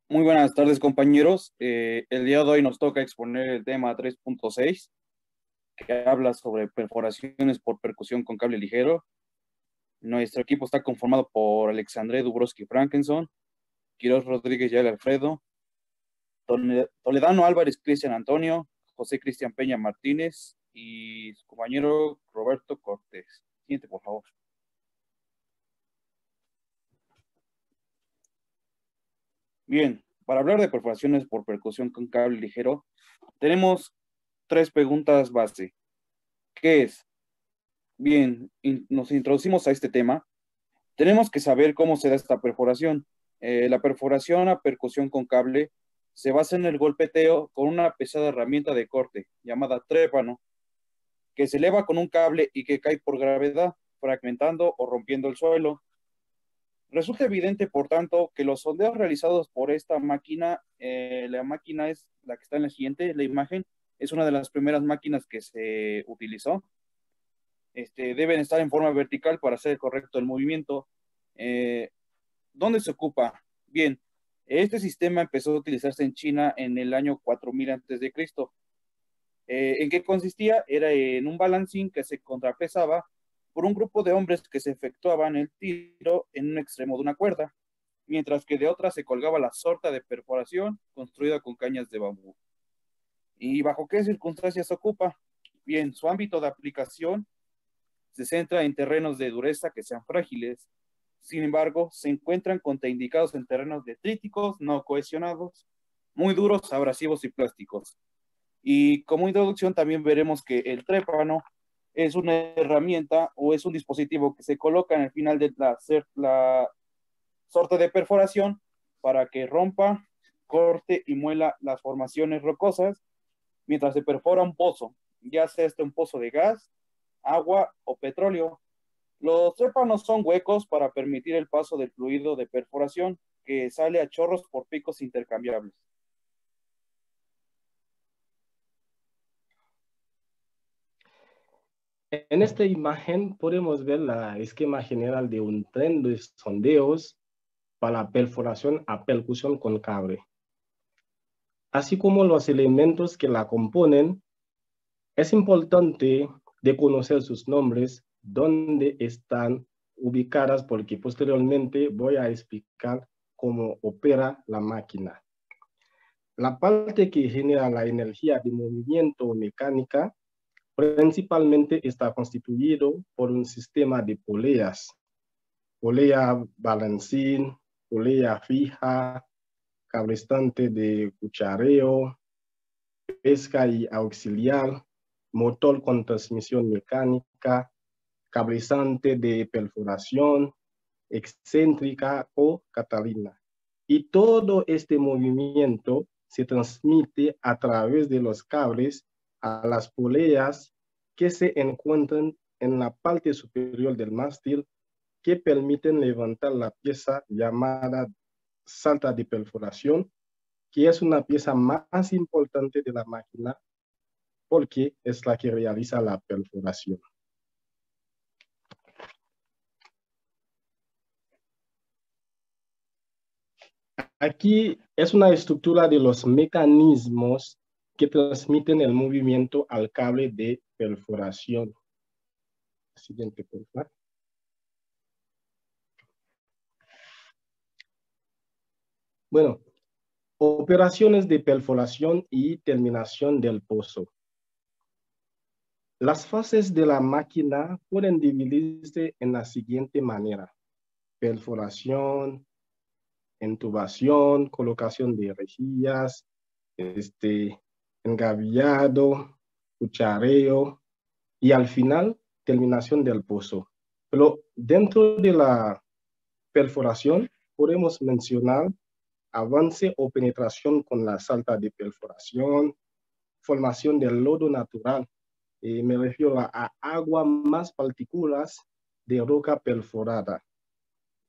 Muy buenas tardes, compañeros. El día de hoy nos toca exponer el tema 3.6, que habla sobre perforaciones por percusión con cable ligero. Nuestro equipo está conformado por Alexandre Dubrovsky Frankenson, Quiroz Rodríguez Yale Alfredo, Toledano Álvarez Cristian Antonio, José Cristian Peña Martínez y su compañero Roberto Cortés. Siguiente, por favor. Bien, para hablar de perforaciones por percusión con cable ligero, tenemos tres preguntas base. ¿Qué es? Bien, nos introducimos a este tema. Tenemos que saber cómo se da esta perforación. La perforación a percusión con cable se basa en el golpeteo con una pesada herramienta de corte llamada trépano, que se eleva con un cable y que cae por gravedad, fragmentando o rompiendo el suelo. Resulta evidente, por tanto, que los sondeos realizados por esta máquina, la máquina es la que está en la siguiente, la imagen, es una de las primeras máquinas que se utilizó. Deben estar en forma vertical para hacer correcto el movimiento. ¿Dónde se ocupa? Bien, este sistema empezó a utilizarse en China en el año 4000 a.C. ¿En qué consistía? Era en un balancín que se contrapesaba por un grupo de hombres que se efectuaban el tiro en un extremo de una cuerda, mientras que de otra se colgaba la sorta de perforación construida con cañas de bambú. ¿Y bajo qué circunstancias se ocupa? Bien, su ámbito de aplicación se centra en terrenos de dureza que sean frágiles. Sin embargo, se encuentran contraindicados en terrenos detríticos, no cohesionados, muy duros, abrasivos y plásticos. Y como introducción también veremos que el trépano es una herramienta o es un dispositivo que se coloca en el final de la sorte de perforación para que rompa, corte y muela las formaciones rocosas mientras se perfora un pozo, ya sea un pozo de gas, agua o petróleo. Los trépanos son huecos para permitir el paso del fluido de perforación que sale a chorros por picos intercambiables. En esta imagen podemos ver el esquema general de un tren de sondeos para la perforación a percusión con cable. Así como los elementos que la componen, es importante de conocer sus nombres, dónde están ubicadas, porque posteriormente voy a explicar cómo opera la máquina. La parte que genera la energía de movimiento mecánica principalmente está constituido por un sistema de poleas, polea balancín, polea fija, cablestante de cuchareo, pesca y auxiliar, motor con transmisión mecánica, cablezante de perforación, excéntrica o catalina. Y todo este movimiento se transmite a través de los cables a las poleas que se encuentran en la parte superior del mástil, que permiten levantar la pieza llamada salta de perforación, que es una pieza más importante de la máquina porque es la que realiza la perforación. Aquí es una estructura de los mecanismos que transmiten el movimiento al cable de perforación. Siguiente, por favor. Bueno, operaciones de perforación y terminación del pozo. Las fases de la máquina pueden dividirse en la siguiente manera: perforación, intubación, colocación de rejillas, engavillado, cuchareo y al final terminación del pozo. Pero dentro de la perforación podemos mencionar avance o penetración con la salta de perforación, formación del lodo natural. Me refiero a agua más partículas de roca perforada.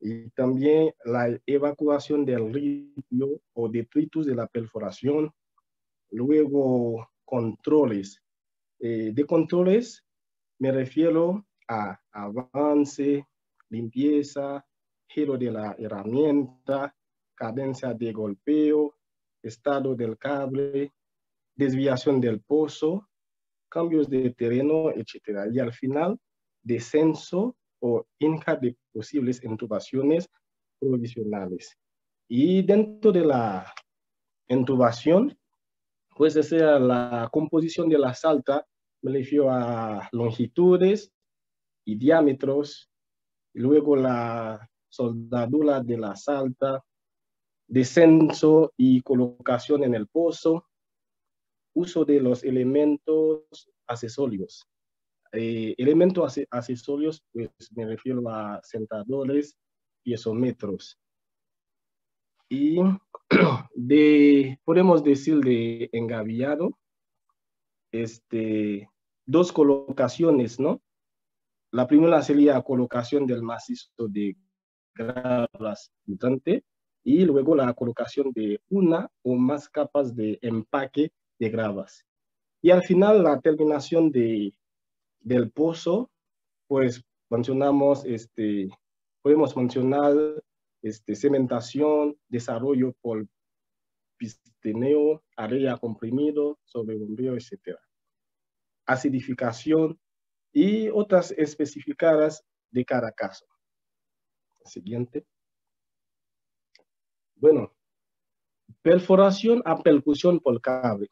Y también la evacuación del ripio o detritus de la perforación. Luego, controles. De controles me refiero a avance, limpieza, giro de la herramienta, cadencia de golpeo, estado del cable, desviación del pozo, cambios de terreno, etc. Y al final, descenso o inca de posibles intubaciones provisionales. Y dentro de la intubación, pues esa la composición de la salta, me refiero a longitudes y diámetros, y luego la soldadura de la salta, descenso y colocación en el pozo, uso de los elementos accesorios. Elementos accesorios, pues me refiero a sentadores, piezómetros. Y podemos decir de engavillado, dos colocaciones, ¿no? La primera sería colocación del macizo de gravas flotante y luego la colocación de una o más capas de empaque de gravas. Y al final la terminación del pozo, pues mencionamos, podemos mencionar cementación, desarrollo por pistineo, área comprimido, sobrebombeo, etc. Acidificación y otras especificadas de cada caso. Siguiente. Bueno, perforación a percusión por cable.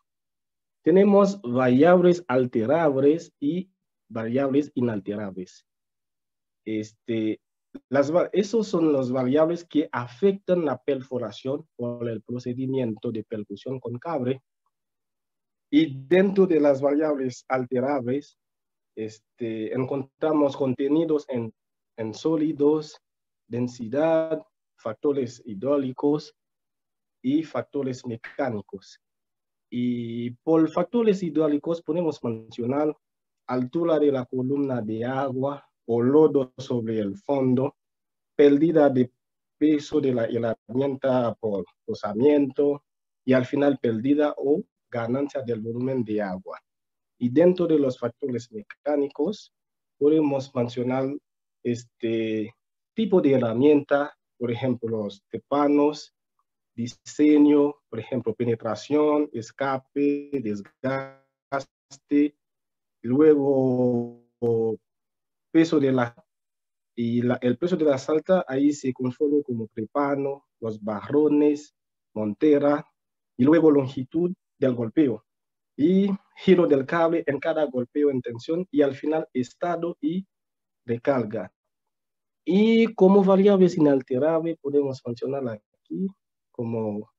Tenemos variables alterables y variables inalterables. Esos son las variables que afectan la perforación por el procedimiento de percusión con cable. Y dentro de las variables alterables, encontramos contenidos en sólidos, densidad, factores hidráulicos y factores mecánicos. Y por factores hidráulicos podemos mencionar altura de la columna de agua o lodo sobre el fondo, pérdida de peso de la herramienta por rozamiento y al final pérdida o ganancia del volumen de agua. Y dentro de los factores mecánicos podemos mencionar tipo de herramienta, por ejemplo, los tepanos, diseño, por ejemplo, penetración, escape, desgaste, luego peso de el peso de la salta, ahí se conforma como trepano, los barrones, montera, y luego longitud del golpeo, y giro del cable en cada golpeo en tensión, y al final estado y recarga. Y como variables inalterables podemos mencionar aquí como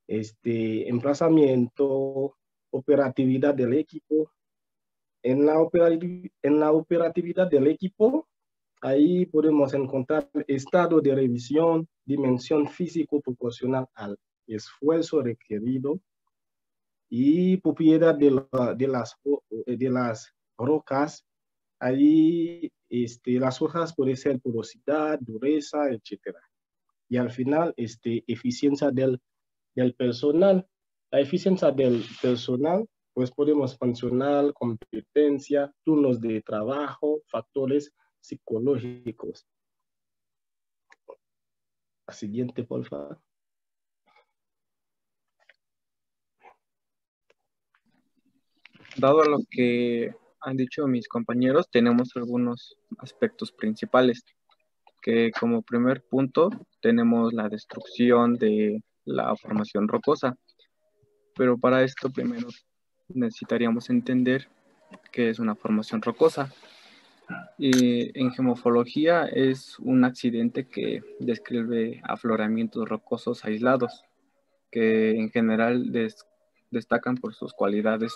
emplazamiento, operatividad del equipo. En la operatividad del equipo, ahí podemos encontrar estado de revisión, dimensión físico proporcional al esfuerzo requerido y propiedad de las rocas. Ahí las hojas pueden ser porosidad, dureza, etc. Y al final, eficiencia del personal. La eficiencia del personal, pues podemos mencionar competencia, turnos de trabajo, factores psicológicos. La siguiente, por favor. Dado lo que han dicho mis compañeros, tenemos algunos aspectos principales, que como primer punto tenemos la destrucción de la formación rocosa, pero para esto primero necesitaríamos entender qué es una formación rocosa. En geomorfología es un accidente que describe afloramientos rocosos aislados, que en general destacan por sus cualidades.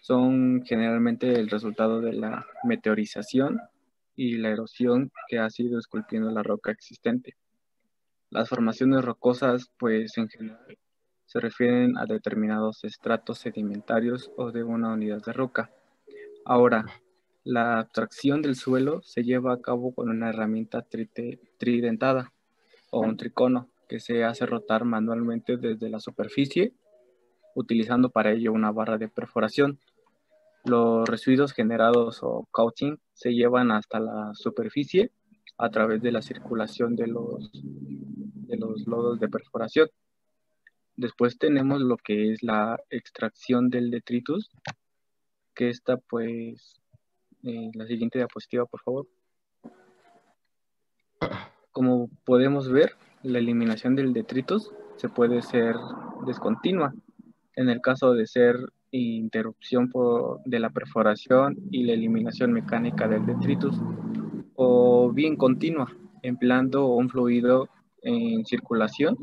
Son generalmente el resultado de la meteorización y la erosión que ha sido esculpiendo la roca existente. Las formaciones rocosas, pues en general, se refieren a determinados estratos sedimentarios o de una unidad de roca. Ahora, la abstracción del suelo se lleva a cabo con una herramienta tridentada o un tricono que se hace rotar manualmente desde la superficie, utilizando para ello una barra de perforación. Los residuos generados o coating se llevan hasta la superficie a través de la circulación de los de los lodos de perforación. Después tenemos lo que es la extracción del detritus, que esta pues, la siguiente diapositiva por favor. Como podemos ver, la eliminación del detritus se puede ser discontinua. En el caso de ser interrupción de la perforación y la eliminación mecánica del detritus, o bien continua, empleando un fluido en circulación,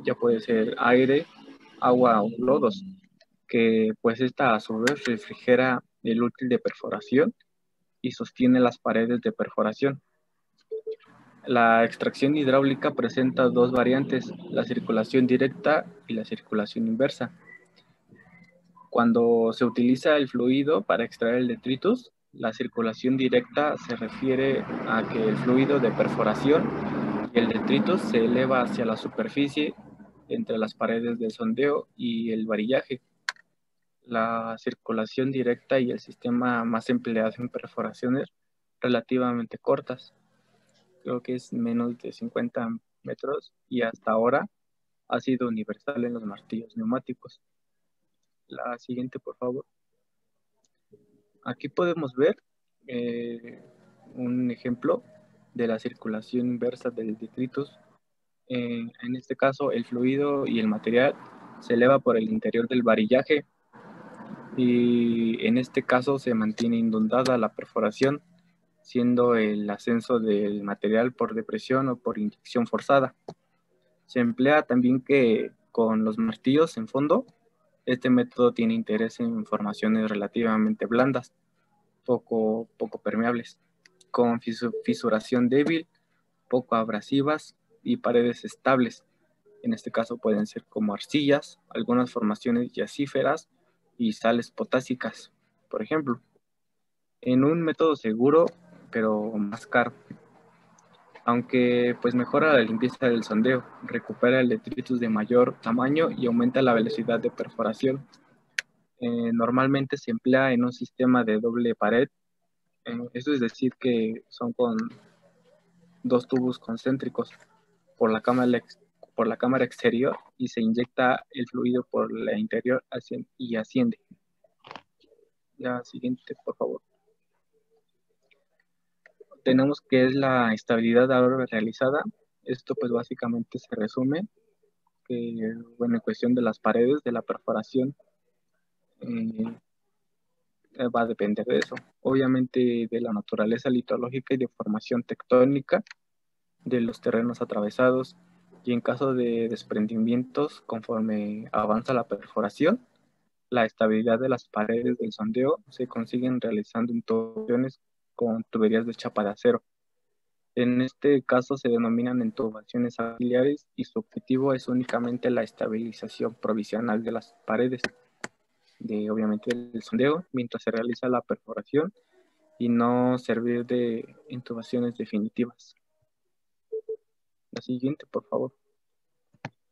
ya puede ser aire, agua o lodos, que pues esta a su vez refrigera el útil de perforación y sostiene las paredes de perforación. La extracción hidráulica presenta dos variantes, la circulación directa y la circulación inversa. Cuando se utiliza el fluido para extraer el detritus, la circulación directa se refiere a que el fluido de perforación y el detritus se eleva hacia la superficie entre las paredes del sondeo y el varillaje. La circulación directa y el sistema más empleado en perforaciones relativamente cortas, creo que es menos de 50 metros y hasta ahora ha sido universal en los martillos neumáticos. La siguiente, por favor. Aquí podemos ver un ejemplo de la circulación inversa del detritus. En este caso, el fluido y el material se eleva por el interior del varillaje y en este caso se mantiene inundada la perforación, siendo el ascenso del material por depresión o por inyección forzada. Se emplea también que con los martillos en fondo, este método tiene interés en formaciones relativamente blandas, poco permeables, con fisuración débil, poco abrasivas y paredes estables. En este caso pueden ser como arcillas, algunas formaciones yacíferas y sales potásicas, por ejemplo, en un método seguro pero más caro. Aunque pues mejora la limpieza del sondeo, recupera el detritus de mayor tamaño y aumenta la velocidad de perforación. Normalmente se emplea en un sistema de doble pared, eso es decir que son con dos tubos concéntricos por la cámara exterior y se inyecta el fluido por la interior y asciende. La siguiente, por favor. Tenemos que es la estabilidad ahora realizada. Esto pues básicamente se resume que, bueno, en cuestión de las paredes de la perforación va a depender de eso. Obviamente de la naturaleza litológica y de formación tectónica de los terrenos atravesados y en caso de desprendimientos conforme avanza la perforación, la estabilidad de las paredes del sondeo se consiguen realizando intubaciones con tuberías de chapa de acero. En este caso se denominan intubaciones auxiliares y su objetivo es únicamente la estabilización provisional de las paredes, obviamente del sondeo, mientras se realiza la perforación y no servir de intubaciones definitivas. La siguiente, por favor.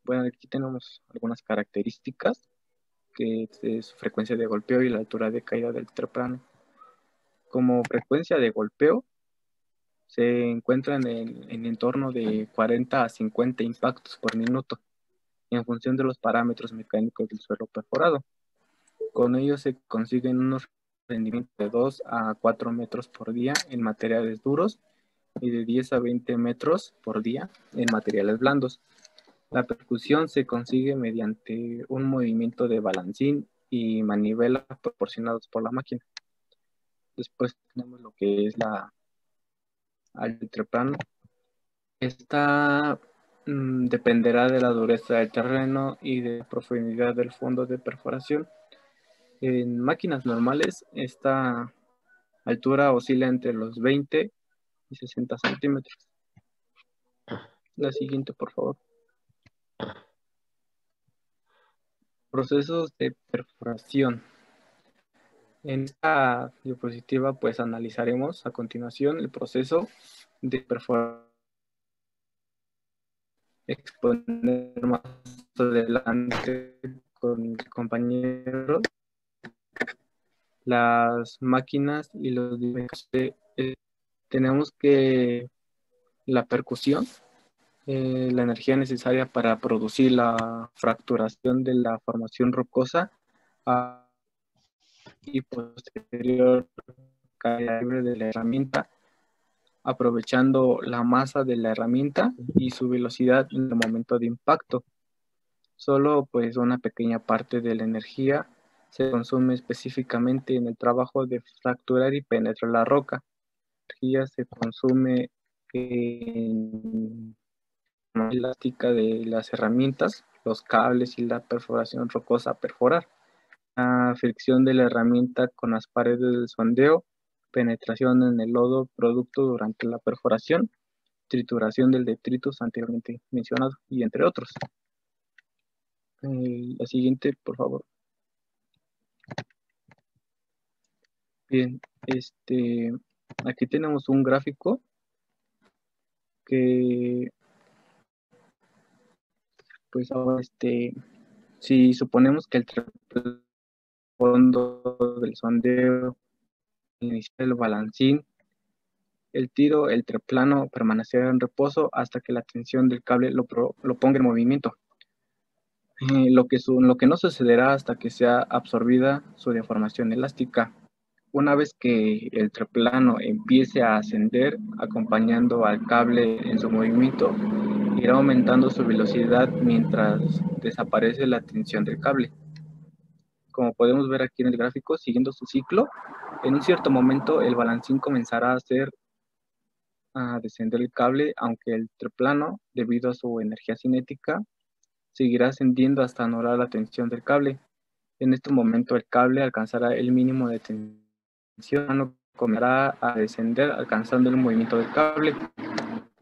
Bueno, aquí tenemos algunas características, que es su frecuencia de golpeo y la altura de caída del terplano. Como frecuencia de golpeo, se encuentran en torno de 40 a 50 impactos por minuto, en función de los parámetros mecánicos del suelo perforado. Con ello se consiguen unos rendimientos de 2 a 4 metros por día en materiales duros y de 10 a 20 metros por día en materiales blandos. La percusión se consigue mediante un movimiento de balancín y manivela proporcionados por la máquina. Después tenemos lo que es al entreplano. Esta dependerá de la dureza del terreno y de la profundidad del fondo de perforación. En máquinas normales, esta altura oscila entre los 20 y 60 centímetros. La siguiente, por favor. Procesos de perforación. En esta diapositiva, pues analizaremos a continuación el proceso de perforación. Exponer más adelante con mis compañeros las máquinas y los dinámicos. Tenemos que la percusión la energía necesaria para producir la fracturación de la formación rocosa y posterior caída libre de la herramienta, aprovechando la masa de la herramienta y su velocidad en el momento de impacto. Solo pues una pequeña parte de la energía se consume específicamente en el trabajo de fracturar y penetrar la roca. La energía se consume en la elástica de las herramientas, los cables y la perforación rocosa a perforar. La fricción de la herramienta con las paredes del sondeo, penetración en el lodo producto durante la perforación, trituración del detritus anteriormente mencionado, y entre otros. La siguiente, por favor. Bien, aquí tenemos un gráfico que, pues ahora, si suponemos que el fondo del sondeo inicia el balancín, el tiro, el treplano permanecerá en reposo hasta que la tensión del cable lo ponga en movimiento. Lo que no sucederá hasta que sea absorbida su deformación elástica. Una vez que el treplano empiece a ascender, acompañando al cable en su movimiento, irá aumentando su velocidad mientras desaparece la tensión del cable. Como podemos ver aquí en el gráfico, siguiendo su ciclo, en un cierto momento el balancín comenzará a descender el cable, aunque el treplano, debido a su energía cinética, seguirá ascendiendo hasta anular la tensión del cable. En este momento el cable alcanzará el mínimo de tensión, comenzará a descender alcanzando el movimiento del cable.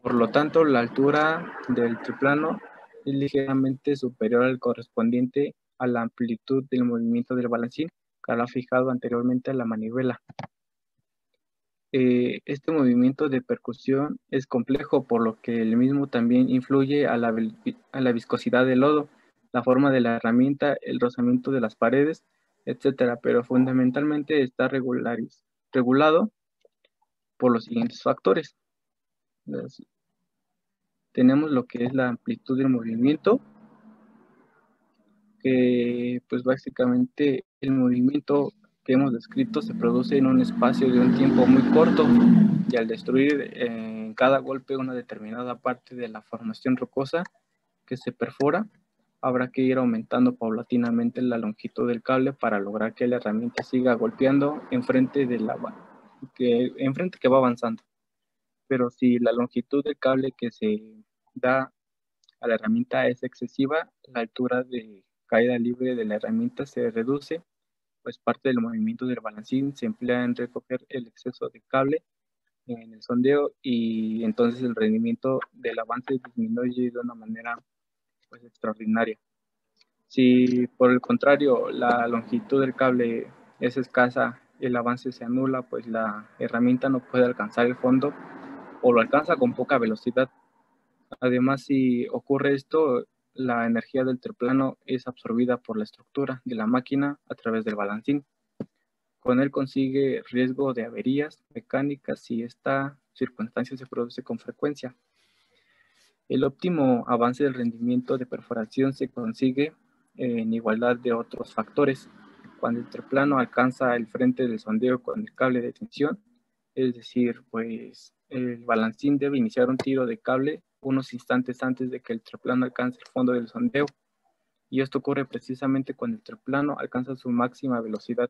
Por lo tanto, la altura del triplano es ligeramente superior al correspondiente a la amplitud del movimiento del balancín que habrá fijado anteriormente a la manivela. Este movimiento de percusión es complejo, por lo que el mismo también influye a la viscosidad del lodo, la forma de la herramienta, el rozamiento de las paredes, etcétera, pero fundamentalmente está regulado por los siguientes factores. Tenemos lo que es la amplitud del movimiento, que pues básicamente el movimiento que hemos descrito se produce en un espacio de un tiempo muy corto, y al destruir en cada golpe una determinada parte de la formación rocosa que se perfora, habrá que ir aumentando paulatinamente la longitud del cable para lograr que la herramienta siga golpeando enfrente que va avanzando. Pero si la longitud del cable que se da a la herramienta es excesiva, la altura de caída libre de la herramienta se reduce, pues parte del movimiento del balancín se emplea en recoger el exceso de cable en el sondeo, y entonces el rendimiento del avance disminuye de una manera pues extraordinaria. Si por el contrario la longitud del cable es escasa, el avance se anula, pues la herramienta no puede alcanzar el fondo o lo alcanza con poca velocidad. Además, si ocurre esto, la energía del triplano es absorbida por la estructura de la máquina a través del balancín. Con él consigue riesgo de averías mecánicas si esta circunstancia se produce con frecuencia. El óptimo avance del rendimiento de perforación se consigue en igualdad de otros factores. Cuando el triplano alcanza el frente del sondeo con el cable de tensión, es decir, pues el balancín debe iniciar un tiro de cable unos instantes antes de que el triplano alcance el fondo del sondeo, y esto ocurre precisamente cuando el triplano alcanza su máxima velocidad.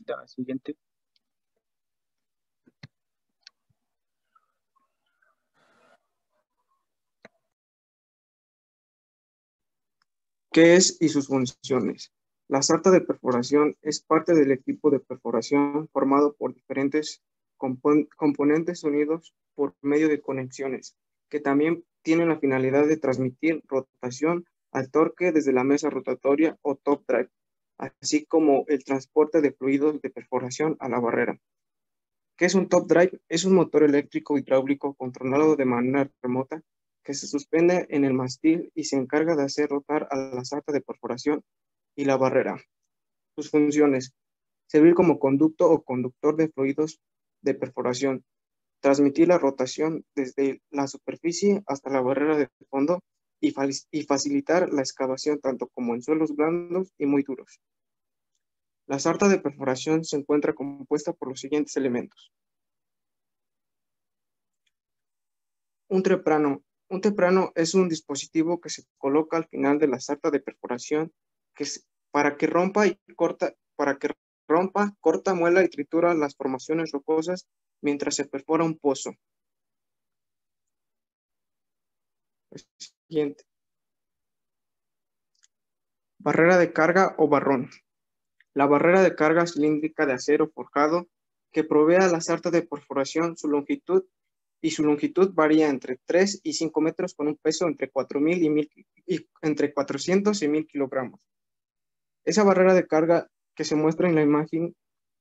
La siguiente. ¿Qué es y sus funciones? La sarta de perforación es parte del equipo de perforación formado por diferentes componentes unidos por medio de conexiones, que también tienen la finalidad de transmitir rotación al torque desde la mesa rotatoria o top drive, así como el transporte de fluidos de perforación a la barrera. ¿Qué es un top drive? Es un motor eléctrico hidráulico controlado de manera remota que se suspende en el mástil y se encarga de hacer rotar a la sarta de perforación y la barrera. Sus funciones: servir como conducto o conductor de fluidos de perforación, transmitir la rotación desde la superficie hasta la barrera de fondo y facilitar la excavación tanto como en suelos blandos y muy duros. La sarta de perforación se encuentra compuesta por los siguientes elementos. Un teprano. Un teprano es un dispositivo que se coloca al final de la sarta de perforación para que rompa, corta, muela y tritura las formaciones rocosas mientras se perfora un pozo. Siguiente. Barrera de carga o barrón. La barrera de carga cilíndrica de acero forjado que provee a la sarta de perforación su longitud varía entre 3 y 5 metros con un peso entre 400 y 1000 kilogramos. Esa barrera de carga que se muestra en la imagen,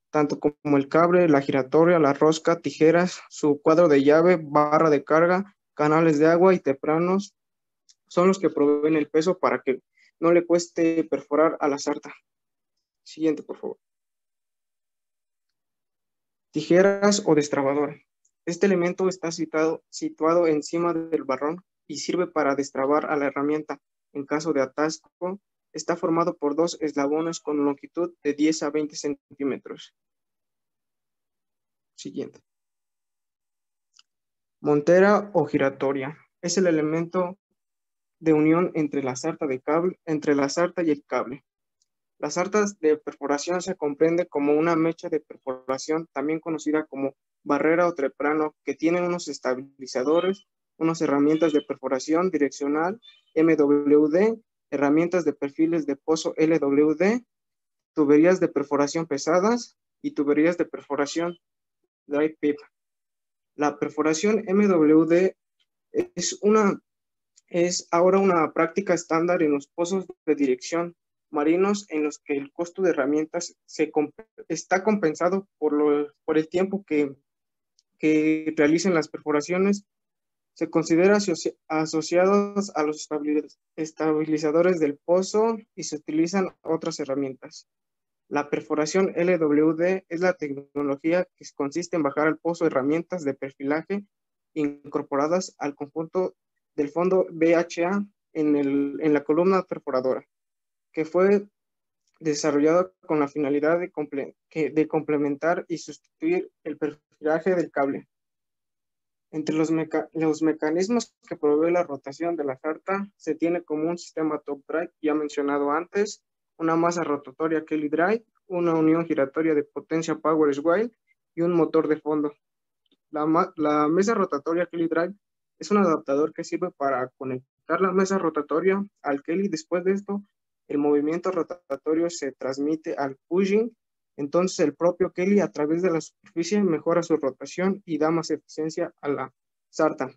tanto como el cable, la giratoria, la rosca, tijeras, su cuadro de llave, barra de carga, canales de agua y tepranos, son los que proveen el peso para que no le cueste perforar a la sarta. Siguiente, por favor. Tijeras o destrabador. Este elemento está situado encima del barrón y sirve para destrabar a la herramienta. En caso de atasco, está formado por dos eslabones con longitud de 10 a 20 centímetros. Siguiente. Montera o giratoria. Es el elemento de unión entre la sarta y el cable. Las sartas de perforación se comprende como una mecha de perforación, también conocida como barrera o teprano, que tienen unos estabilizadores, unas herramientas de perforación direccional MWD, herramientas de perfiles de pozo LWD, tuberías de perforación pesadas y tuberías de perforación dry pipe. La perforación MWD es ahora una práctica estándar en los pozos de dirección marinos en los que el costo de herramientas está compensado por el tiempo que realicen las perforaciones. Se considera asociados a los estabilizadores del pozo y se utilizan otras herramientas. La perforación LWD es la tecnología que consiste en bajar al pozo herramientas de perfilaje incorporadas al conjunto del fondo BHA en la columna perforadora, que fue desarrollado con la finalidad de complementar y sustituir el perfilaje del cable. Entre los mecanismos que provee la rotación de la sarta se tiene como un sistema top drive, ya mencionado antes, una masa rotatoria Kelly drive, una unión giratoria de potencia Power Swale y un motor de fondo. La mesa rotatoria Kelly drive es un adaptador que sirve para conectar la mesa rotatoria al Kelly. Después de esto, el movimiento rotatorio se transmite al pushing. Entonces el propio Kelly a través de la superficie mejora su rotación y da más eficiencia a la sarta.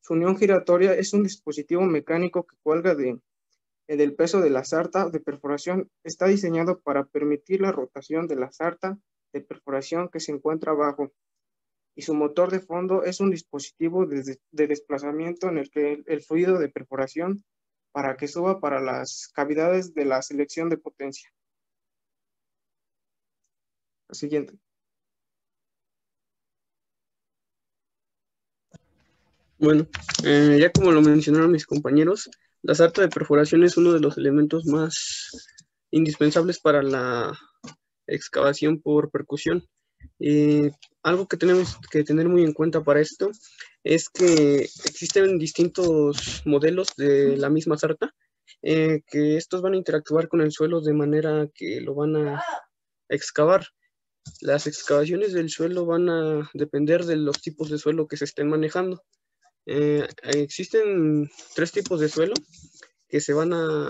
Su unión giratoria es un dispositivo mecánico que cuelga del peso de la sarta de perforación. Está diseñado para permitir la rotación de la sarta de perforación que se encuentra abajo. Y su motor de fondo es un dispositivo de desplazamiento en el que el fluido de perforación para que suba para las cavidades de la selección de potencia. La siguiente. Bueno, ya como lo mencionaron mis compañeros, la sarta de perforación es uno de los elementos más indispensables para la excavación por percusión. Algo que tenemos que tener muy en cuenta para esto es que existen distintos modelos de la misma sarta, que estos van a interactuar con el suelo de manera que lo van a excavar. Las excavaciones del suelo van a depender de los tipos de suelo que se estén manejando. Existen 3 tipos de suelo que se van a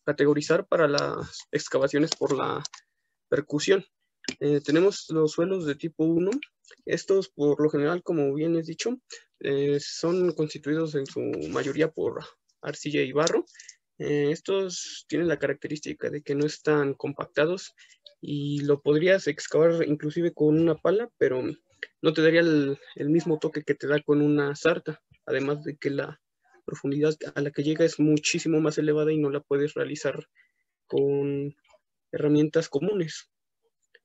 categorizar para las excavaciones por la percusión. Tenemos los suelos de tipo 1. Estos, por lo general, como bien es dicho, son constituidos en su mayoría por arcilla y barro. Estos tienen la característica de que no están compactados y lo podrías excavar inclusive con una pala, pero no te daría el mismo toque que te da con una sarta, además de que la profundidad a la que llega es muchísimo más elevada y no la puedes realizar con herramientas comunes.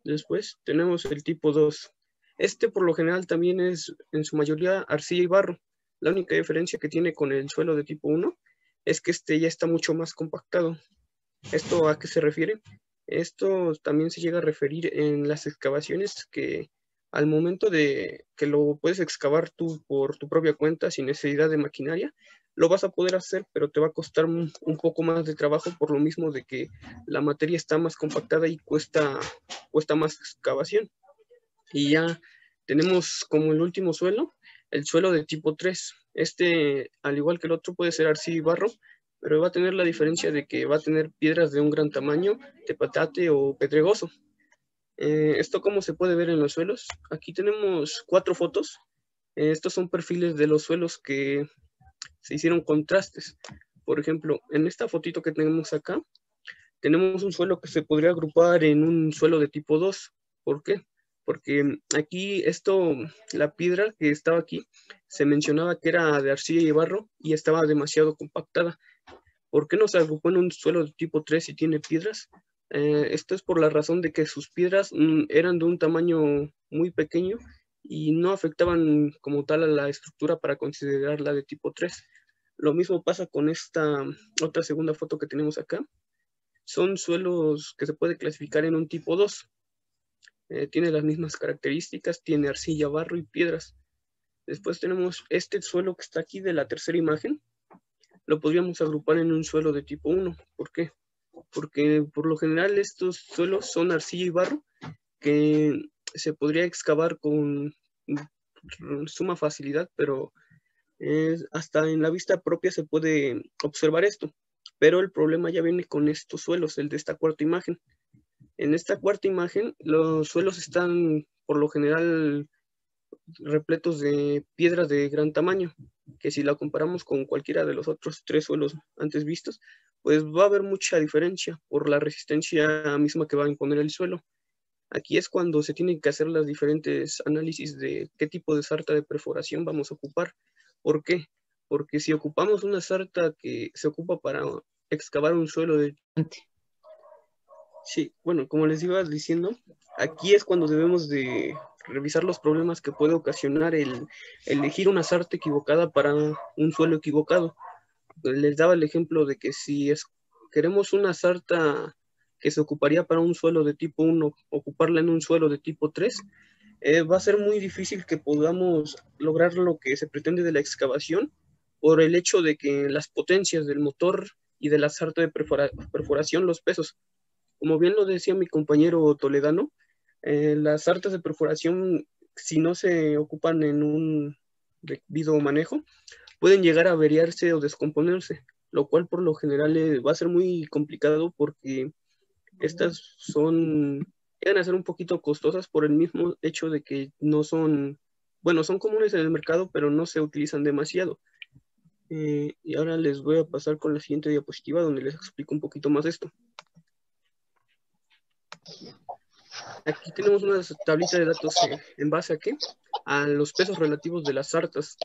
Después tenemos el tipo 2. Este por lo general también es en su mayoría arcilla y barro. La única diferencia que tiene con el suelo de tipo 1 es que este ya está mucho más compactado. ¿Esto a qué se refiere? Esto también se llega a referir en las excavaciones, que al momento de que lo puedes excavar tú por tu propia cuenta sin necesidad de maquinaria, lo vas a poder hacer, pero te va a costar un poco más de trabajo por lo mismo de que la materia está más compactada y cuesta más excavación. Y ya tenemos como el último suelo, el suelo de tipo 3. Este, al igual que el otro, puede ser arcilla y barro, pero va a tener la diferencia de que va a tener piedras de un gran tamaño, de petate o pedregoso. ¿Esto cómo se puede ver en los suelos? Aquí tenemos 4 fotos. Estos son perfiles de los suelos que se hicieron contrastes. Por ejemplo, en esta fotito que tenemos acá, tenemos un suelo que se podría agrupar en un suelo de tipo 2. ¿Por qué? Porque aquí la piedra que estaba aquí, se mencionaba que era de arcilla y barro y estaba demasiado compactada. ¿Por qué no se agrupó en un suelo de tipo 3 si tiene piedras? Esto es por la razón de que sus piedras eran de un tamaño muy pequeño y no afectaban como tal a la estructura para considerarla de tipo 3. Lo mismo pasa con esta otra segunda foto que tenemos acá. Son suelos que se puede clasificar en un tipo 2. Tiene las mismas características, tiene arcilla, barro y piedras. Después tenemos este suelo que está aquí de la tercera imagen. Lo podríamos agrupar en un suelo de tipo 1. ¿Por qué? Porque por lo general estos suelos son arcilla y barro que se podría excavar con suma facilidad, pero hasta en la vista propia se puede observar esto. Pero el problema ya viene con estos suelos, el de esta cuarta imagen. En esta cuarta imagen, los suelos están por lo general repletos de piedras de gran tamaño, que si la comparamos con cualquiera de los otros 3 suelos antes vistos, pues va a haber mucha diferencia por la resistencia misma que va a imponer el suelo. Aquí es cuando se tienen que hacer los diferentes análisis de qué tipo de sarta de perforación vamos a ocupar. ¿Por qué? Porque si ocupamos una sarta que se ocupa para excavar un suelo de... Sí, bueno, como les iba diciendo, aquí es cuando debemos de revisar los problemas que puede ocasionar el elegir una sarta equivocada para un suelo equivocado. Les daba el ejemplo de que si queremos una sarta que se ocuparía para un suelo de tipo 1, ocuparla en un suelo de tipo 3, va a ser muy difícil que podamos lograr lo que se pretende de la excavación por el hecho de que las potencias del motor y de la sarta de perforación, los pesos, como bien lo decía mi compañero toledano, las sartas de perforación, si no se ocupan en un debido manejo, pueden llegar a averiarse o descomponerse, lo cual por lo general va a ser muy complicado porque estas llegan a ser un poquito costosas por el mismo hecho de que no son, bueno, son comunes en el mercado, pero no se utilizan demasiado. Y ahora les voy a pasar con la siguiente diapositiva donde les explico un poquito más esto. Aquí tenemos una tablita de datos en base a ¿qué? A los pesos relativos de las sartas.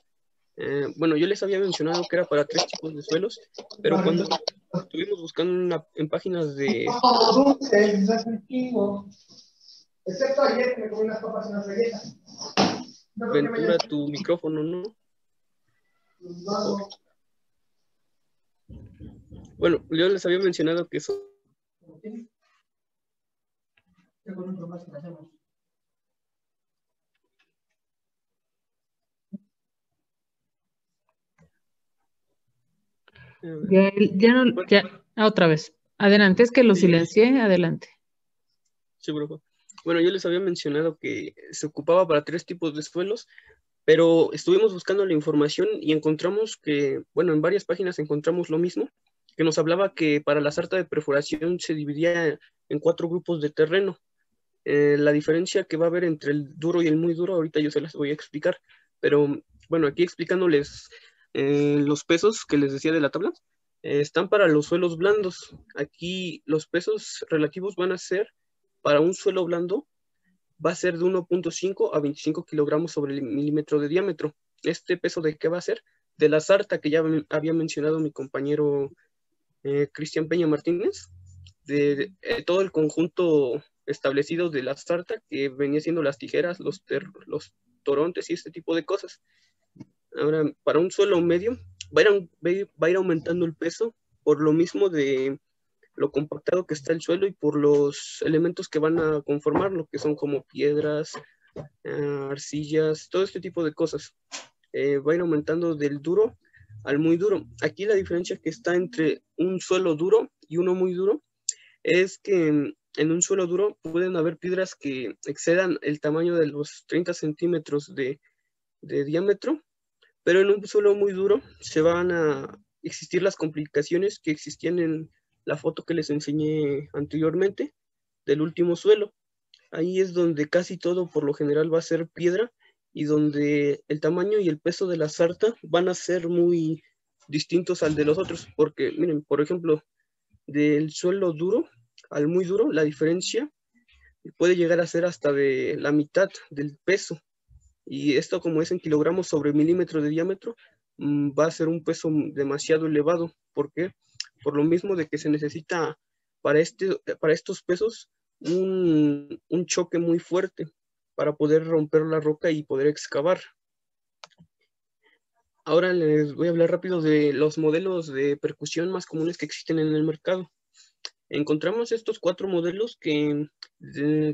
Bueno, yo les había mencionado que era para 3 tipos de suelos, pero cuando estuvimos buscando en páginas de... Excepto ayer que me comí unas papas y unas galletas. Ventura, tu micrófono, ¿no? Bueno, yo les había mencionado que eso... Otra vez. Adelante, es que lo silencié, adelante. Sí, bro. Bueno, yo les había mencionado que se ocupaba para 3 tipos de suelos, pero estuvimos buscando la información y encontramos que, bueno, en varias páginas encontramos lo mismo, que nos hablaba que para la sarta de perforación se dividía en 4 grupos de terreno. La diferencia que va a haber entre el duro y el muy duro, ahorita yo se las voy a explicar, pero bueno, aquí explicándoles los pesos que les decía de la tabla, están para los suelos blandos. Aquí los pesos relativos van a ser, para un suelo blando, va a ser de 1.5 a 25 kilogramos sobre el milímetro de diámetro. ¿Este peso de qué va a ser? De la sarta que ya había mencionado mi compañero Cristian Peña Martínez, de todo el conjunto establecidos de la sarta, que venía siendo las tijeras, los torontes y este tipo de cosas. Ahora, para un suelo medio, va a ir aumentando el peso por lo mismo de lo compactado que está el suelo y por los elementos que van a conformarlo, que son como piedras, arcillas, todo este tipo de cosas. Va a ir aumentando del duro al muy duro. Aquí la diferencia que está entre un suelo duro y uno muy duro es que en un suelo duro pueden haber piedras que excedan el tamaño de los 30 centímetros de diámetro, pero en un suelo muy duro se van a existir las complicaciones que existían en la foto que les enseñé anteriormente del último suelo. Ahí es donde casi todo por lo general va a ser piedra y donde el tamaño y el peso de la sarta van a ser muy distintos al de los otros, porque miren, por ejemplo, del suelo duro al muy duro, la diferencia puede llegar a ser hasta de la mitad del peso. Y esto, como es en kilogramos sobre milímetro de diámetro, va a ser un peso demasiado elevado. ¿Por qué? Por lo mismo de que se necesita para estos pesos un choque muy fuerte para poder romper la roca y poder excavar. Ahora les voy a hablar rápido de los modelos de percusión más comunes que existen en el mercado. Encontramos estos 4 modelos que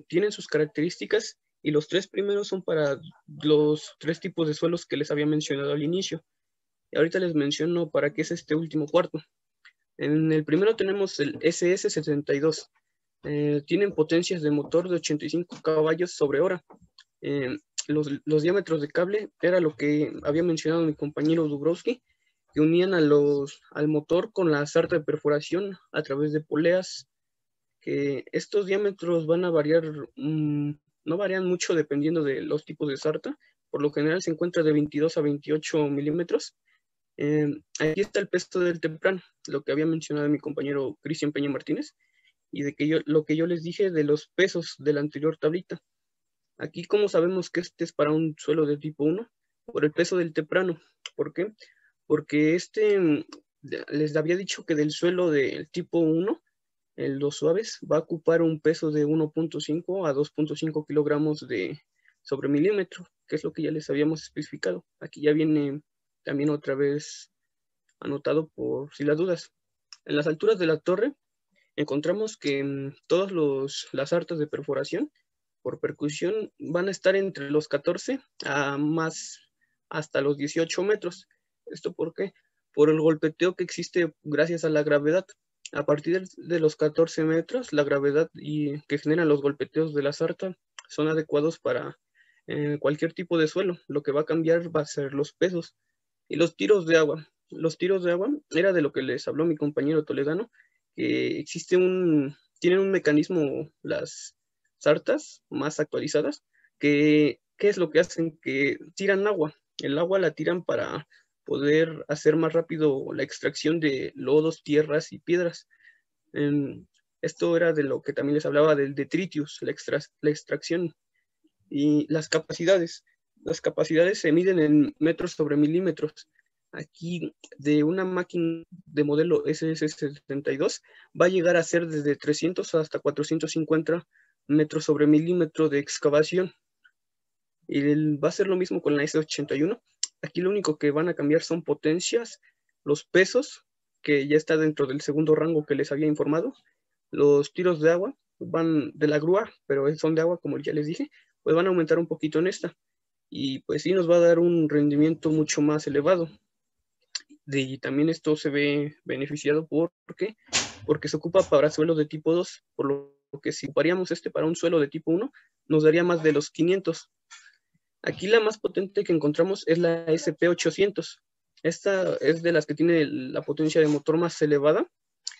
tienen sus características y los 3 primeros son para los 3 tipos de suelos que les había mencionado al inicio. Y ahorita les menciono para qué es este último cuarto. En el primero tenemos el SS72. Tienen potencias de motor de 85 caballos sobre hora. Los diámetros de cable era lo que había mencionado mi compañero Dubrowski, que unían al motor con la sarta de perforación a través de poleas, que estos diámetros van a variar, no varían mucho dependiendo de los tipos de sarta. Por lo general se encuentra de 22 a 28 milímetros. Aquí está el peso del temprano, lo que había mencionado mi compañero Cristian Peña Martínez, y lo que yo les dije de los pesos de la anterior tablita. Aquí, ¿cómo sabemos que este es para un suelo de tipo 1? Por el peso del temprano. ¿Por qué? Porque les había dicho que del suelo del tipo 1, los suaves, va a ocupar un peso de 1.5 a 2.5 kilogramos sobre milímetro, que es lo que ya les habíamos especificado. Aquí ya viene también otra vez anotado por si las dudas. En las alturas de la torre encontramos que todas las sartas de perforación por percusión van a estar entre los 14 a más hasta los 18 metros. ¿Esto por qué? Por el golpeteo que existe gracias a la gravedad. A partir de los 14 metros, la gravedad que generan los golpeteos de la sarta son adecuados para cualquier tipo de suelo. Lo que va a cambiar va a ser los pesos. Y los tiros de agua. Los tiros de agua era de lo que les habló mi compañero Toledano, que tienen un mecanismo, las sartas más actualizadas, ¿qué es lo que hacen? Que tiran agua. El agua la tiran para poder hacer más rápido la extracción de lodos, tierras y piedras. Esto era de lo que también les hablaba del detritus, la extracción. Y las capacidades. Las capacidades se miden en metros sobre milímetros. Aquí, de una máquina de modelo SS72, va a llegar a ser desde 300 hasta 450 metros sobre milímetro de excavación. Y va a ser lo mismo con la S81. Aquí lo único que van a cambiar son potencias, los pesos, que ya está dentro del segundo rango que les había informado. Los tiros de agua van de la grúa, pero son de agua, como ya les dije, pues van a aumentar un poquito en esta. Y pues sí nos va a dar un rendimiento mucho más elevado. Y también esto se ve beneficiado porque se ocupa para suelos de tipo 2, por lo que si ocuparíamos para un suelo de tipo 1, nos daría más de los 500. Aquí la más potente que encontramos es la SP800. Esta es de las que tiene la potencia de motor más elevada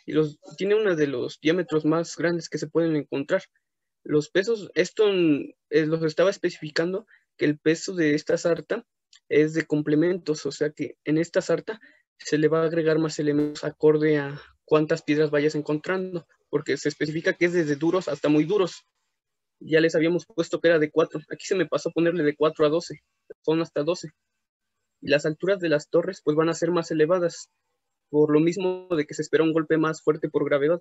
y tiene uno de los diámetros más grandes que se pueden encontrar. Los pesos, esto los estaba especificando que el peso de esta sarta es de complementos, o sea que en esta sarta se le va a agregar más elementos acorde a cuántas piedras vayas encontrando, porque se especifica que es desde duros hasta muy duros. Ya les habíamos puesto que era de 4. Aquí se me pasó ponerle de 4 a 12. Son hasta 12. Y las alturas de las torres pues van a ser más elevadas, por lo mismo de que se espera un golpe más fuerte por gravedad.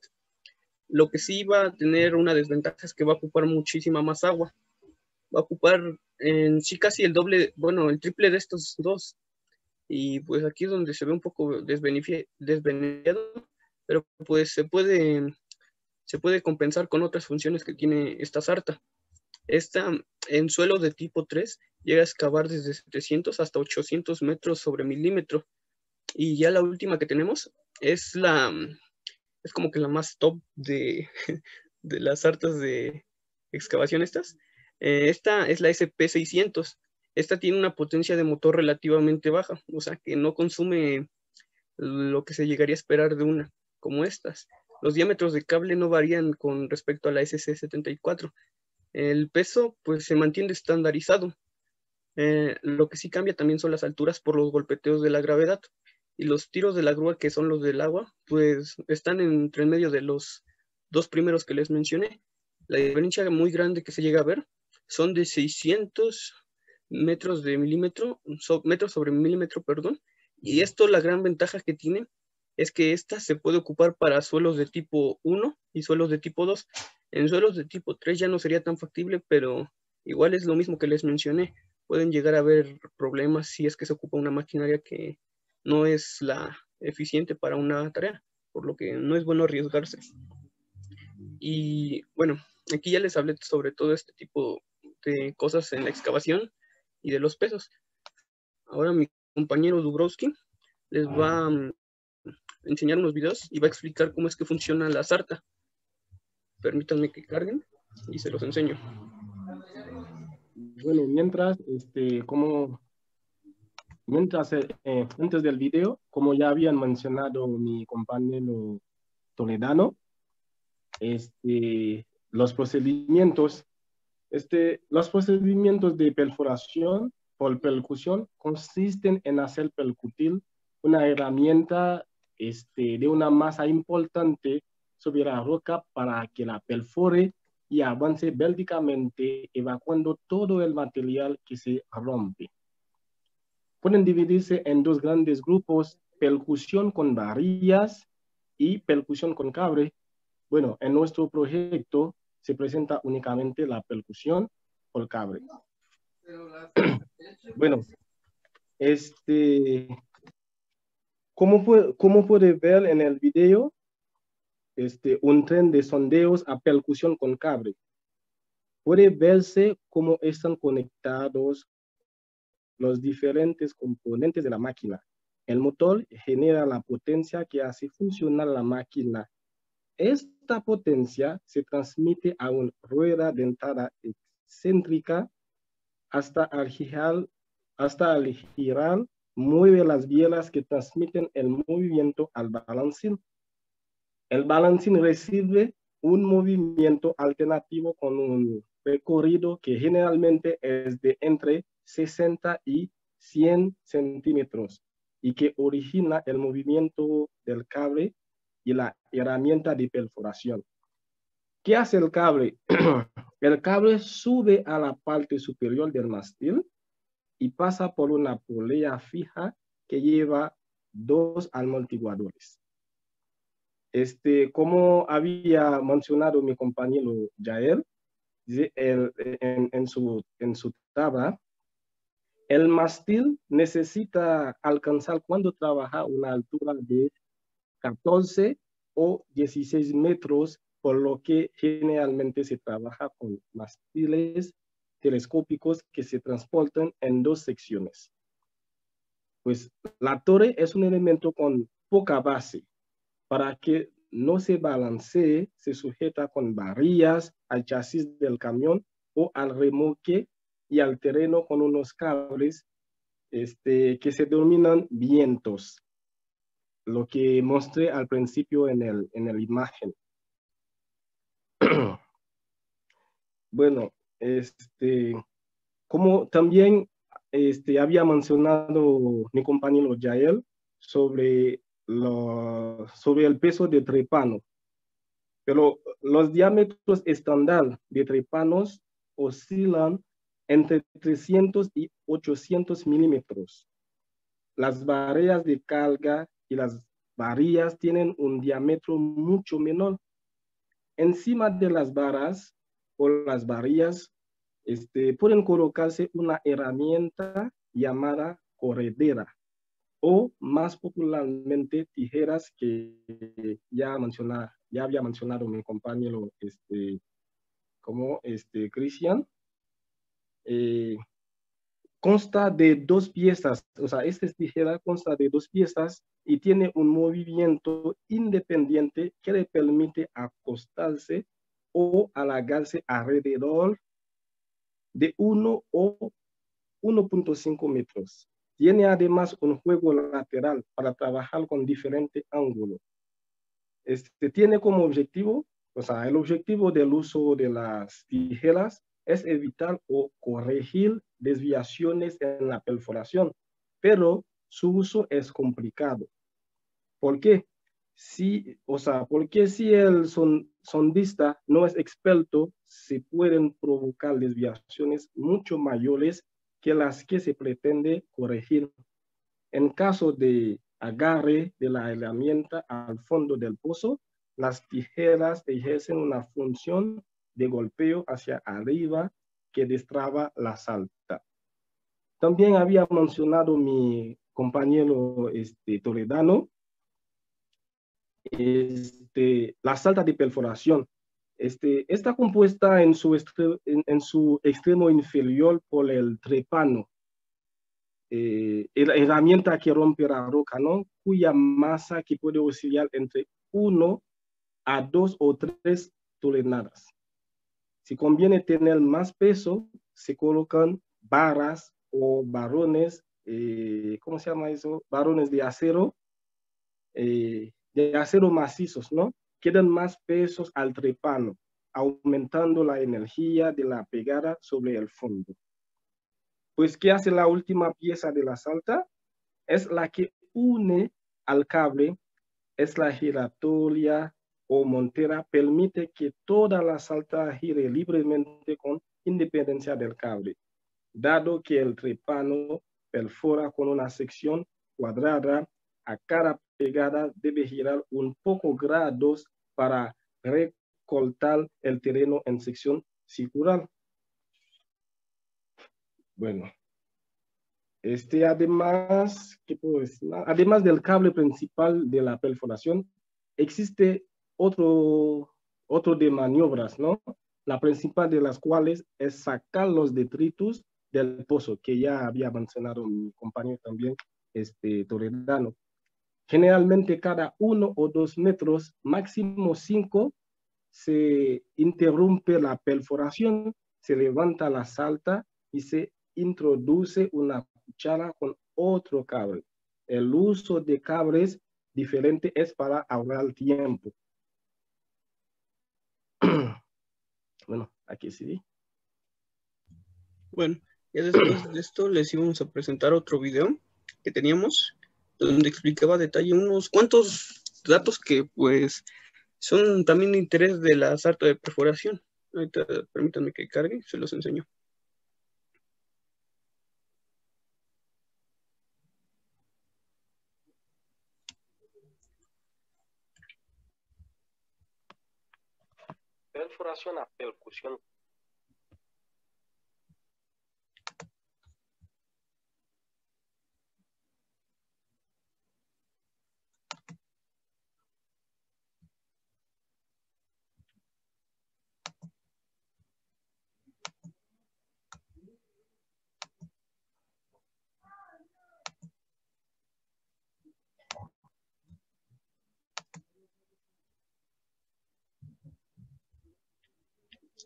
Lo que sí va a tener una desventaja es que va a ocupar muchísima más agua. Va a ocupar en sí casi el doble, bueno, el triple de estos dos. Y pues aquí es donde se ve un poco desbeneficiado, pero pues se puede compensar con otras funciones que tiene esta sarta. Esta en suelo de tipo 3 llega a excavar desde 700 hasta 800 metros sobre milímetro. Y ya la última que tenemos es como que la más top de, de las sartas de excavación estas. Esta es la SP600. Esta tiene una potencia de motor relativamente baja, o sea que no consume lo que se llegaría a esperar de una como estas. Los diámetros de cable no varían con respecto a la SC74. El peso pues se mantiene estandarizado. Lo que sí cambia también son las alturas por los golpeteos de la gravedad. Y los tiros de la grúa, que son los del agua, pues están entre medio de los dos primeros que les mencioné. La diferencia muy grande que se llega a ver son de 600 metros sobre milímetro, perdón. Y esto, la gran ventaja que tiene es que esta se puede ocupar para suelos de tipo 1 y suelos de tipo 2. En suelos de tipo 3 ya no sería tan factible, pero igual es lo mismo que les mencioné. Pueden llegar a haber problemas si es que se ocupa una maquinaria que no es la eficiente para una tarea, por lo que no es bueno arriesgarse. Y bueno, aquí ya les hablé sobre todo este tipo de cosas en la excavación y de los pesos. Ahora mi compañero Dubrovsky les va a enseñar unos videos y va a explicar cómo es que funciona la sarta. Permítanme que carguen y se los enseño. Bueno, mientras, antes del video, como ya habían mencionado mi compañero Toledano, los procedimientos de perforación por percusión consisten en hacer percutir una herramienta de una masa importante sobre la roca para que la perfore y avance verticalmente, evacuando todo el material que se rompe. Pueden dividirse en dos grandes grupos: percusión con varillas y percusión con cable. Bueno, en nuestro proyecto se presenta únicamente la percusión por cable. Bueno, como puede ver en el video, un tren de sondeos a percusión con cable. Puede verse cómo están conectados los diferentes componentes de la máquina. El motor genera la potencia que hace funcionar la máquina. Esta potencia se transmite a una rueda dentada excéntrica hasta al girar mueve las bielas que transmiten el movimiento al balancín. El balancín recibe un movimiento alternativo con un recorrido que generalmente es de entre 60 y 100 centímetros y que origina el movimiento del cable y la herramienta de perforación. ¿Qué hace el cable? El cable sube a la parte superior del mástil y pasa por una polea fija que lleva dos amortiguadores. Como había mencionado mi compañero Jael, en su tabla, el mástil necesita alcanzar cuando trabaja una altura de 14 o 16 metros, por lo que generalmente se trabaja con mástiles telescópicos que se transportan en dos secciones. Pues la torre es un elemento con poca base. Para que no se balancee, se sujeta con varillas al chasis del camión o al remolque y al terreno con unos cables que se denominan vientos, lo que mostré al principio en la imagen. Bueno, como también había mencionado mi compañero Jael sobre el peso de trepano, pero los diámetros estándar de trepanos oscilan entre 300 y 800 milímetros. Las varillas de carga y las varillas tienen un diámetro mucho menor. encima de las varas o las varillas pueden colocarse una herramienta llamada corredera o más popularmente tijeras que ya había mencionado mi compañero como Cristian. Consta de 2 piezas, o sea, esta tijera consta de 2 piezas y tiene un movimiento independiente que le permite acostarse o alargarse alrededor de 1 o 1.5 metros. Tiene además un juego lateral para trabajar con diferentes ángulos. Tiene como objetivo, o sea, el objetivo del uso de las tijeras es evitar o corregir desviaciones en la perforación, pero su uso es complicado. ¿Por qué? Porque si el sondista no es experto, se pueden provocar desviaciones mucho mayores que las que se pretende corregir. En caso de agarre de la herramienta al fondo del pozo, las tijeras ejercen una función de golpeo hacia arriba que destraba la salta. También había mencionado mi compañero Toledano, la salta de perforación. Está compuesta en su extremo inferior por el trepano, la herramienta que rompe la roca, ¿no? Cuya masa que puede oscilar entre 1 a 2 o 3 toneladas. Si conviene tener más peso, se colocan barras o varones, ¿cómo se llama eso? Varones de acero macizos, ¿no? Quedan más pesos al trepano, aumentando la energía de la pegada sobre el fondo. Pues, ¿qué hace la última pieza de la salta? Es la que une al cable, es la giratoria o montera, permite que toda la salta gire libremente con independencia del cable, dado que el trepano perfora con una sección cuadrada, a cada pegada debe girar un poco grados para recortar el terreno en sección circular. Bueno, además, ¿qué puedo decir? Además del cable principal de la perforación, existe otro de maniobras, ¿no? La principal de las cuales es sacar los detritus del pozo, que ya había mencionado mi compañero también, Toledano. Generalmente cada 1 o 2 metros, máximo 5, se interrumpe la perforación, se levanta la salta y se introduce una cuchara con otro cable. El uso de cables diferente es para ahorrar tiempo. Bueno, aquí sí. Bueno, ya después de esto les íbamos a presentar otro video que teníamos, donde explicaba a detalle unos cuantos datos que pues son también de interés de la salta de perforación. Ahorita permítanme que cargue, se los enseño. Perforación a percusión.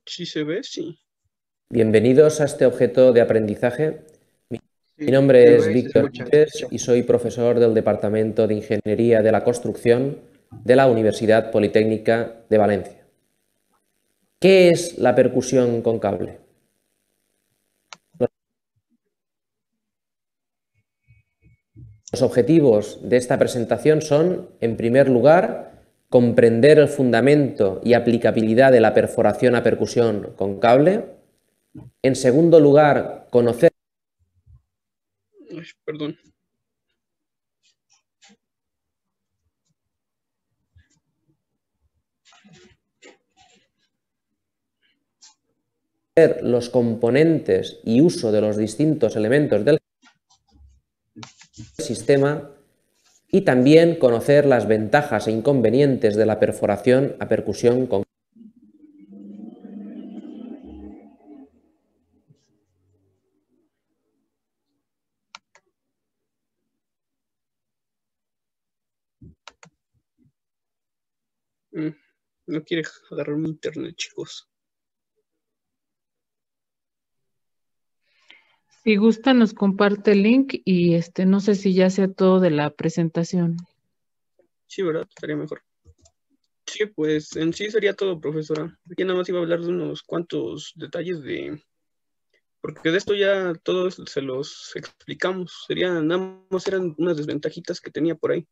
¿Sí se ve? Sí. Bienvenidos a este objeto de aprendizaje. Mi nombre es Víctor Pérez y soy profesor del Departamento de Ingeniería de la Construcción de la Universidad Politécnica de Valencia. ¿Qué es la percusión con cable? Los objetivos de esta presentación son, en primer lugar, comprender el fundamento y aplicabilidad de la perforación a percusión con cable. En segundo lugar, conocer... Perdón. los componentes y uso de los distintos elementos del sistema y también conocer las ventajas e inconvenientes de la perforación a percusión con No quiere agarrar mi internet, chicos. Si gusta, nos comparte el link y no sé si ya sea todo de la presentación. Sí, ¿verdad? Estaría mejor. Sí, pues en sí sería todo, profesora. Aquí nada más iba a hablar de unos cuantos detalles porque de esto ya todos se los explicamos. Nada más eran unas desventajitas que tenía por ahí.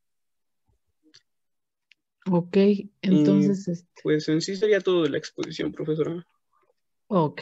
Ok, entonces, Pues en sí sería todo de la exposición, profesora. ok.